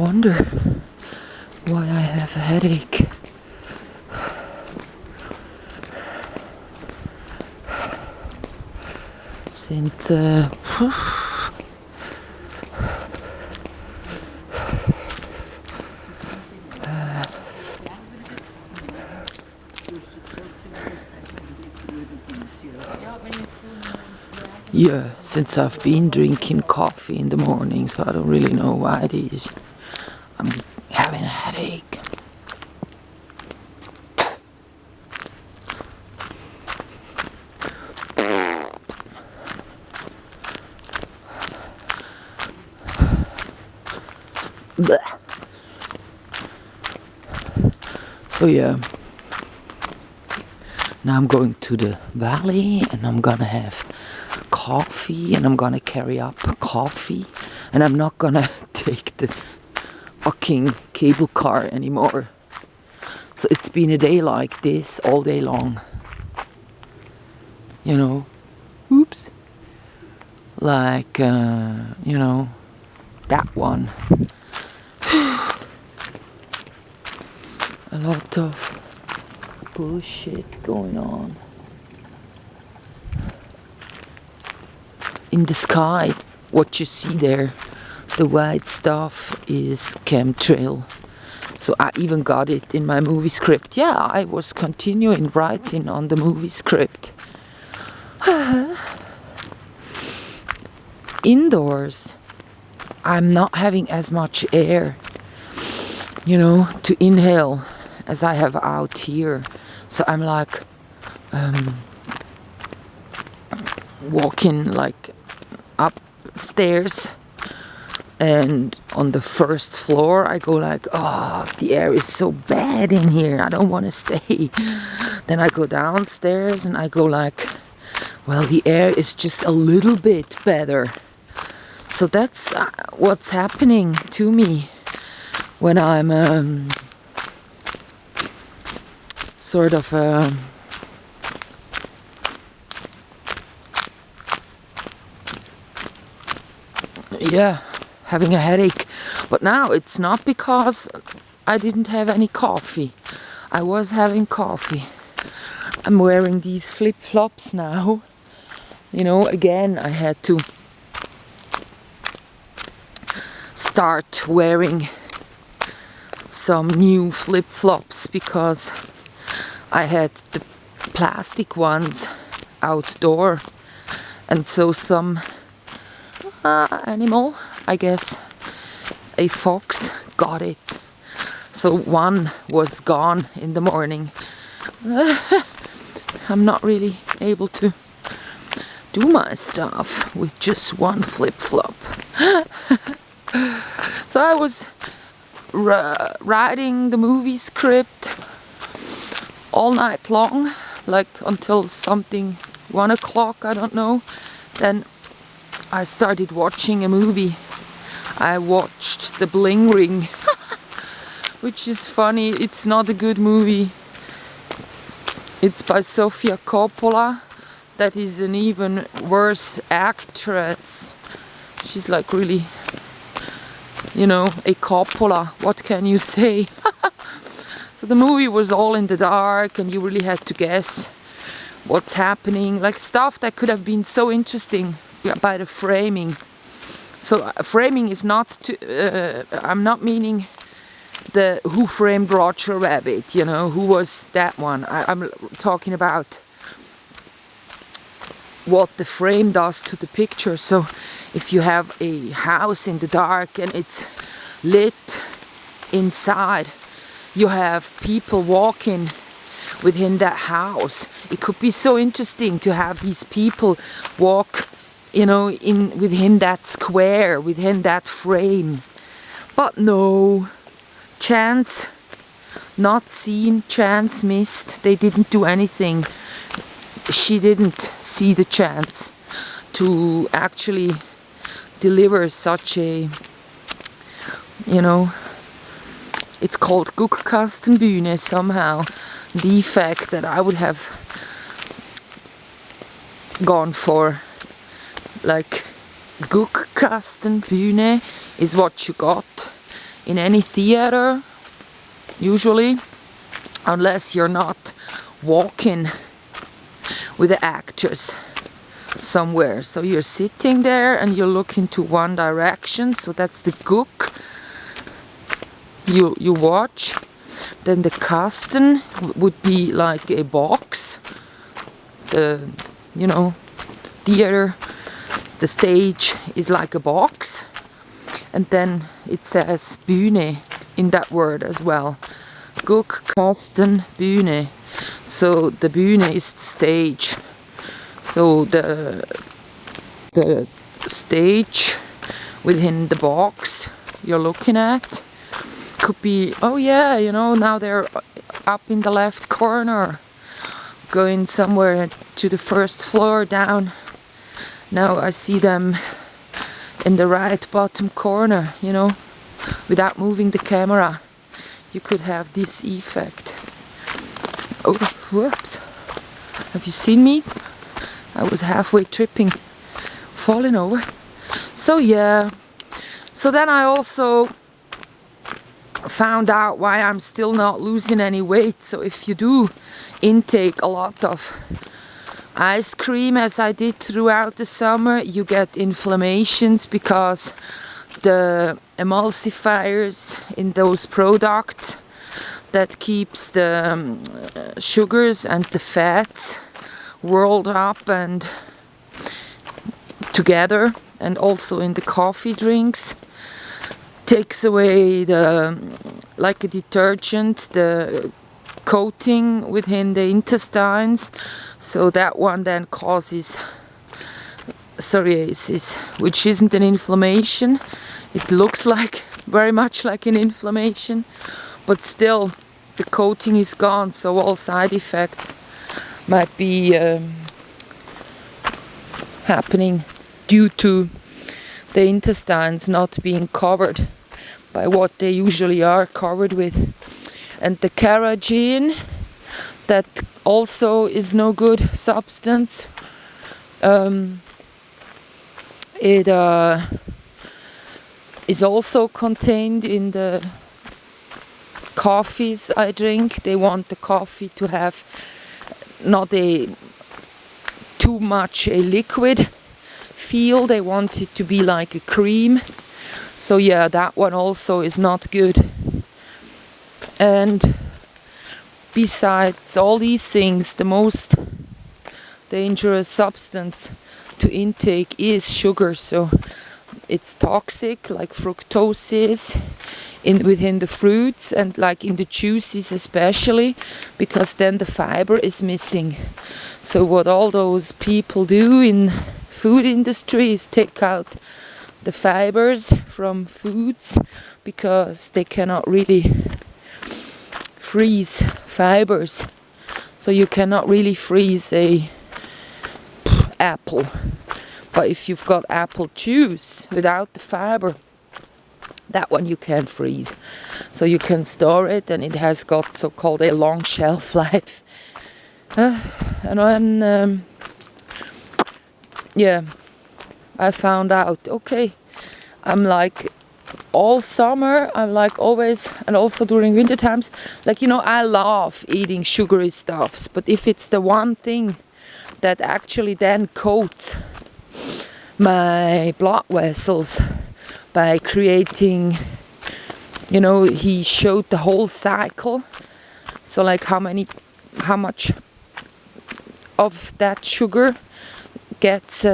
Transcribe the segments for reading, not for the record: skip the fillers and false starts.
wonder why I have a headache. Since yeah, since I've been drinking coffee in the morning, so I don't really know why it is. I'm having a headache. Blech. So yeah, now I'm going to the valley and I'm gonna have coffee and I'm gonna carry up coffee and I'm not gonna take the fucking cable car anymore. So it's been a day like this all day long. You know, oops. Like, you know, that one. A lot of bullshit going on. In the sky, what you see there, the white stuff is chemtrail. So I even got it in my movie script. Yeah, I was continuing writing on the movie script. Indoors, I'm not having as much air, you know, to inhale as I have out here. So I'm like walking like upstairs, and on the first floor I go like, oh, the air is so bad in here, I don't want to stay. Then I go downstairs and I go like, well, the air is just a little bit better. So that's what's happening to me when I'm sort of yeah, having a headache. But now it's not because I didn't have any coffee. I was having coffee. I'm wearing these flip-flops now. You know, again, I had to start wearing some new flip-flops because I had the plastic ones outdoor, and so some animal, I guess a fox, got it. So one was gone in the morning. I'm not really able to do my stuff with just one flip-flop. So I was writing the movie script all night long, like until something 1 o'clock, I don't know. Then I started watching a movie. I watched The Bling Ring, which is funny. It's not a good movie. It's by Sofia Coppola. That is an even worse actress. She's like really, you know, a Coppola. What can you say? So the movie was all in the dark and you really had to guess what's happening. Like stuff that could have been so interesting by the framing. So framing is not I'm not meaning the Who Framed Roger Rabbit, you know, who was that one. I'm talking about what the frame does to the picture. So if you have a house in the dark and it's lit inside, you have people walking within that house. It could be so interesting to have these people walk, you know, within that square, within that frame. But no, chance not seen, chance missed. They didn't do anything. She didn't see the chance to actually deliver such a, you know, it's called Guckkastenbühne somehow. The effect that I would have gone for. Like, Guckkastenbühne is what you got in any theater, usually, unless you're not walking with the actors somewhere. So you're sitting there and you're looking to one direction, so that's the guk you watch. Then the kasten would be like a box. The theater, the stage is like a box, and then it says Bühne in that word as well. Guk, Kasten, Bühne. So the Bühne is the stage. So the stage within the box you're looking at could be, oh yeah, now they're up in the left corner, going somewhere to the first floor down. Now I see them in the right bottom corner, without moving the camera. You could have this effect. Oh, whoops. Have you seen me? I was halfway tripping, falling over. So yeah. So then I also found out why I'm still not losing any weight. So if you do intake a lot of ice cream, as I did throughout the summer, you get inflammations because the emulsifiers in those products that keeps the sugars and the fats whirled up and together, and also in the coffee drinks, takes away the, like a detergent, the coating within the intestines. So that one then causes psoriasis, which isn't an inflammation. It looks like very much like an inflammation, but still the coating is gone, so all side effects might be happening due to the intestines not being covered by what they usually are covered with. And the carrageen, that also is no good substance. It is also contained in the coffees I drink. They want the coffee to have not too much a liquid feel. They want it to be like a cream. So yeah, that one also is not good. And besides all these things, the most dangerous substance to intake is sugar. So it's toxic, like fructose is within the fruits and like in the juices especially, because then the fiber is missing. So what all those people do in food industry is take out the fibers from foods, because they cannot really freeze fibers. So you cannot really freeze a apple. But if you've got apple juice without the fiber, that one you can freeze. So you can store it, and it has got so-called a long shelf life. And then, yeah, I found out, okay, I'm like all summer, I'm like always, and also during winter times, like, I love eating sugary stuffs, but if it's the one thing that actually then coats my blood vessels by creating, he showed the whole cycle, so like how much of that sugar gets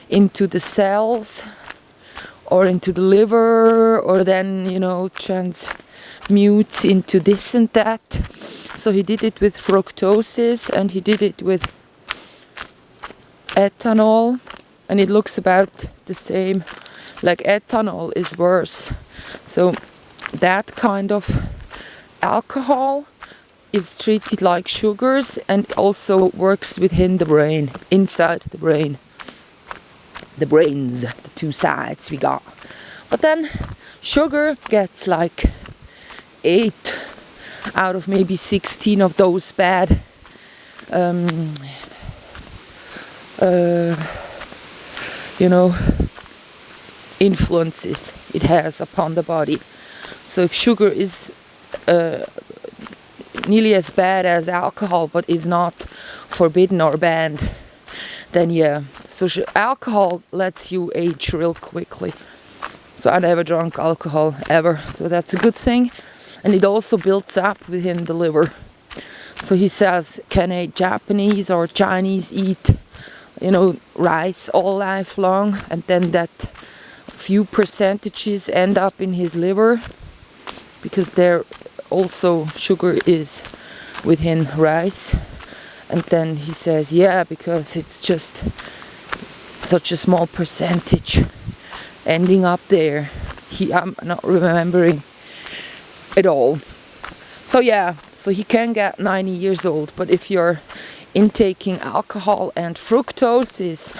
into the cells or into the liver, or then transmutes into this and that. So he did it with fructose, and he did it with ethanol, and it looks about the same. Like ethanol is worse. So that kind of alcohol is treated like sugars, and also works within the brain, inside the brain. The brains, the two sides we got. But then sugar gets like 8 out of maybe 16 of those bad influences it has upon the body. So if sugar is nearly as bad as alcohol but is not forbidden or banned, then yeah. So alcohol lets you age real quickly. So I never drank alcohol ever, so that's a good thing. And it also builds up within the liver. So he says, can a Japanese or Chinese eat, rice all life long, and then that few percentages end up in his liver, because there also sugar is within rice. And then he says, yeah, because it's just such a small percentage ending up there. I'm not remembering it all. So yeah, so he can get 90 years old, but if you're intaking alcohol and fructose,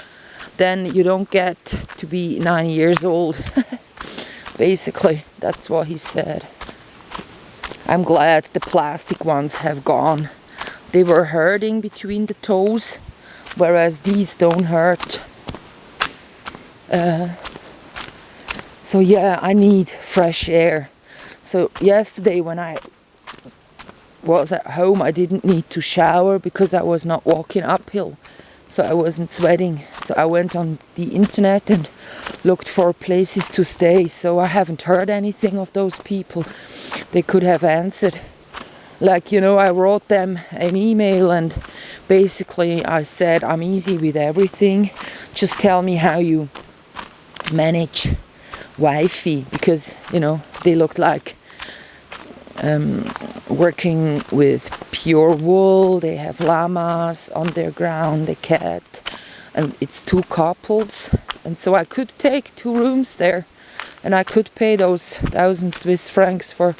then you don't get to be 90 years old. Basically, that's what he said. I'm glad the plastic ones have gone. They were hurting between the toes, whereas these don't hurt. So yeah, I need fresh air. So yesterday when I was at home, I didn't need to shower because I was not walking uphill, so I wasn't sweating. So I went on the internet and looked for places to stay. So I haven't heard anything of those people. They could have answered. Like, I wrote them an email and basically I said, I'm easy with everything. Just tell me how you manage Wi-Fi, because, they looked like working with pure wool. They have llamas on their ground, a cat, and it's 2 couples. And so I could take 2 rooms there, and I could pay those 1,000 Swiss francs for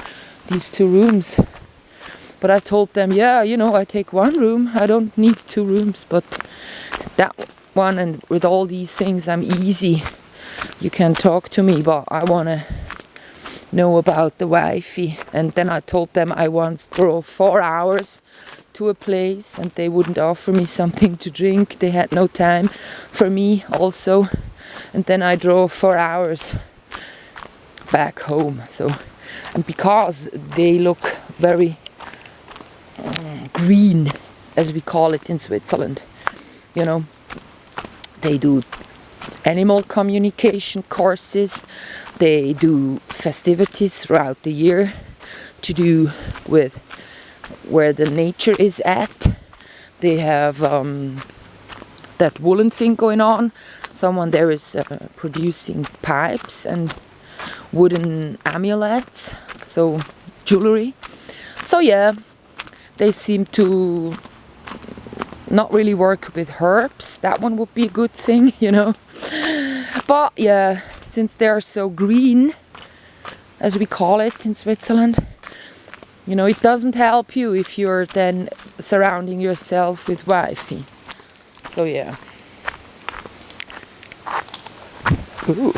these 2 rooms. But I told them, yeah, I take 1 room, I don't need 2 rooms, but that one, and with all these things, I'm easy. You can talk to me, but I want to know about the Wi-Fi. And then I told them I once drove 4 hours to a place and they wouldn't offer me something to drink. They had no time for me also. And then I drove 4 hours back home. So, and because they look very green, as we call it in Switzerland, they do animal communication courses, they do festivities throughout the year to do with where the nature is at. They have that woolen thing going on. Someone there is producing pipes and wooden amulets, so jewelry. So yeah, they seem to not really work with herbs. That one would be a good thing, But yeah, since they're so green, as we call it in Switzerland, it doesn't help you if you're then surrounding yourself with Wi-Fi. So yeah. Ooh.